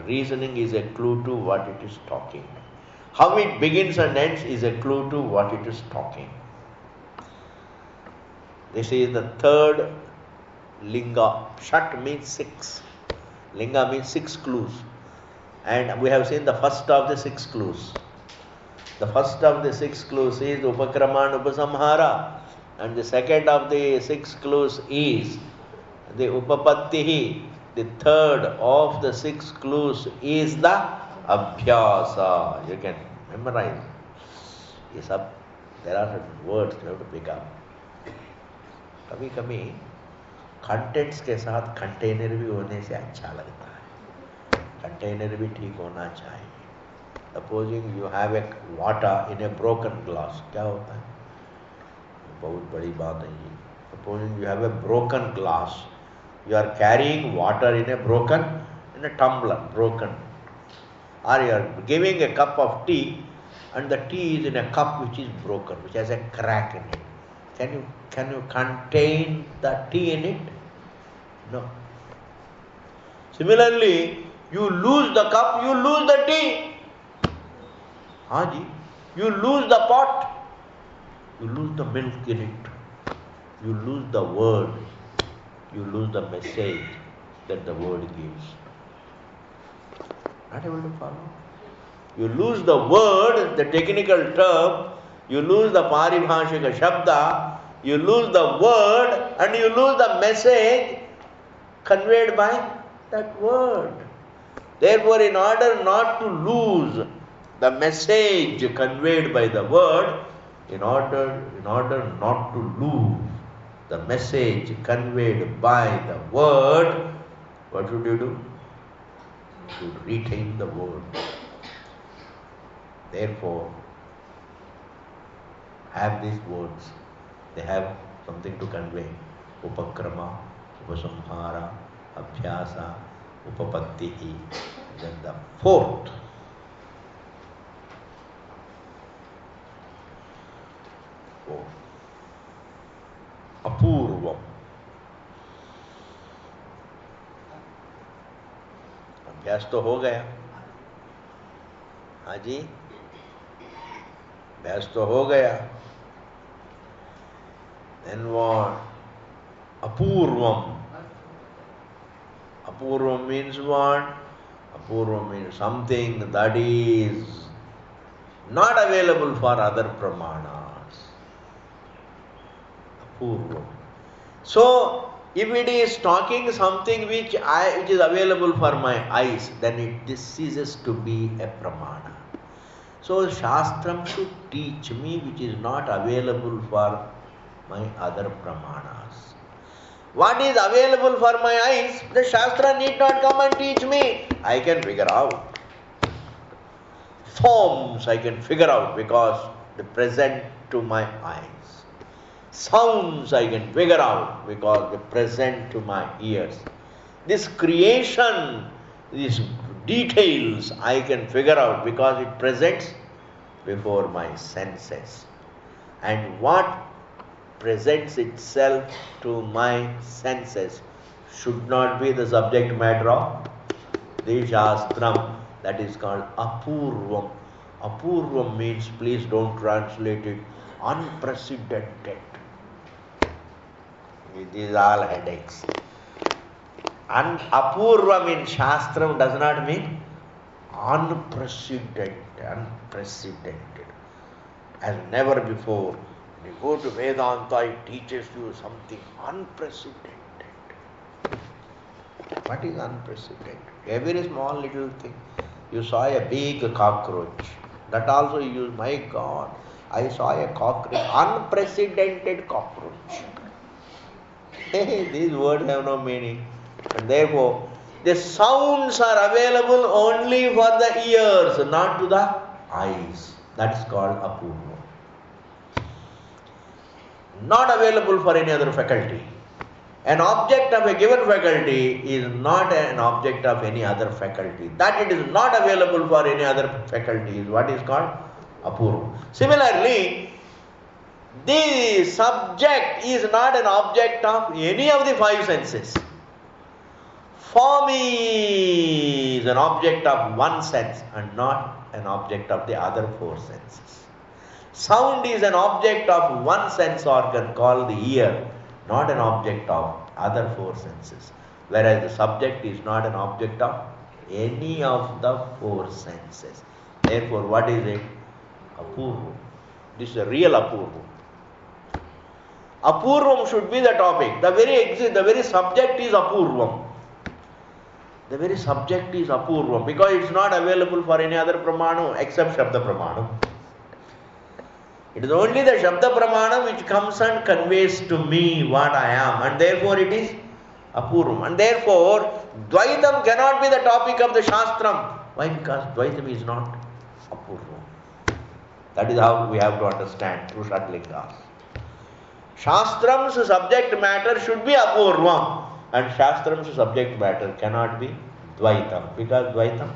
Reasoning is a clue to what it is talking. How it begins and ends is a clue to what it is talking. This is the third linga. Shat means 6. Linga means 6 clues. And we have seen the first of the 6 clues. The first of the 6 clues is Upakrama and Upasamhara. And the second of the 6 clues is the Upapattihi. The third of the 6 clues is the Abhyasa. You can memorize. Yes, there are certain words you have to pick up. कभी कभी contents के साथ container भी होने से अच्छा लगता है. कंटेनर भी ठीक होना चाहिए. Supposing you have a water in A broken glass, क्या होता है? बहुत बड़ी बात है ये. Supposing you have a broken glass, you are carrying water in a tumbler, broken, or you are giving a cup of tea and the tea is in a cup which is broken, which has a crack in it. Can you contain the tea in it? No. Similarly, you lose the cup, you lose the tea. Haji, you lose the pot, you lose the milk in it, you lose the word, you lose the message that the word gives. Not able to follow? You lose the word, the technical term, you lose the paribhashika shabda, you lose the word and you lose the message conveyed by that word. Therefore, in order not to lose the message conveyed by the word, in order not to lose the message conveyed by the word, what should you do? You should retain the word. Therefore, have these words. They have something to convey. Upakrama, Upasamhara, Abhyasa, Upapattihi. Then the fourth. अपूर्वम. अभ्यास तो हो गया. हाँ जी, अभ्यास तो हो गया. Then what? Apurvam. Apurvam means what? Apurvam means something that is not available for other pramanas. Apurvam. So, if it is talking something which is available for my eyes, then it ceases to be a pramana. So, Shastram should teach me which is not available for my other pramanas. What is available for my eyes, the Shastra need not come and teach me. I can figure out. Forms I can figure out because they present to my eyes. Sounds I can figure out because they present to my ears. This creation, these details I can figure out because it presents before my senses. And what presents itself to my senses should not be the subject matter of the Shastram. That is called Apurvam. Apurvam means, please don't translate it, unprecedented. These are all headaches. And Apurvam in Shastram does not mean unprecedented. As never before. When you go to Vedanta, it teaches you something unprecedented. What is unprecedented? Every small little thing. You saw a big cockroach. That also you use, my God, I saw a cockroach, unprecedented cockroach. These words have no meaning. And therefore, the sounds are available only for the ears, not to the eyes. That is called Apurva. Not available for any other faculty. An object of a given faculty is not an object of any other faculty. That it is not available for any other faculty is what is called Apurva. Similarly, the subject is not an object of any of the five senses. Form is an object of one sense and not an object of the other four senses. Sound is an object of one sense organ called the ear, not an object of other four senses. Whereas the subject is not an object of any of the four senses. Therefore, what is it? Apurvam. This is a real Apurvam. Apurvam should be the topic. The very subject is Apurvam. The very subject is Apurvam because it's not available for any other Pramana except Shabda Pramana. It is only the Shabda Pramana which comes and conveys to me what I am, and therefore it is Apurvam. And therefore, Dvaitam cannot be the topic of the Shastram. Why? Because Dvaitam is not Apurvam. That is how we have to understand through Shatlingas. Shastram's subject matter should be Apurvam, and Shastram's subject matter cannot be Dvaitam, because Dvaitam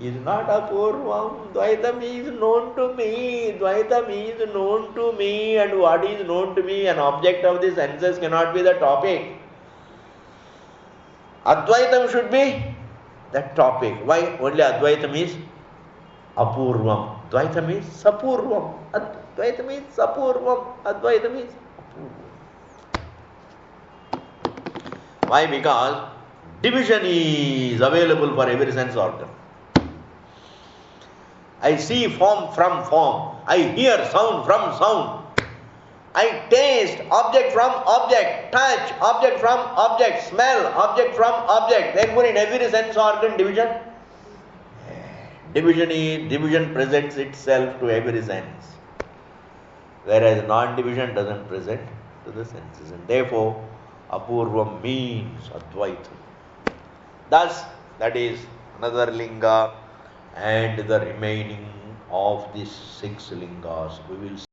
is not Apurvam. Dvaitam is known to me. Dvaitam is known to me, and what is known to me, an object of the senses, cannot be the topic. Advaitam should be the topic. Why? Only Advaitam is Apurvam. Dvaitam is Sapurvam. Advaitam is Sapurvam. Advaitam is Apurvam. Why? Because division is available for every sense organ. I see form from form. I hear sound from sound. I taste object from object, touch object from object, smell object from object. Therefore, in every sense organ, division presents itself to every sense, whereas non-division doesn't present to the senses, and therefore Apurvam means Advaitam. Thus, that is another linga, and the remaining of these 6 lingas we will see.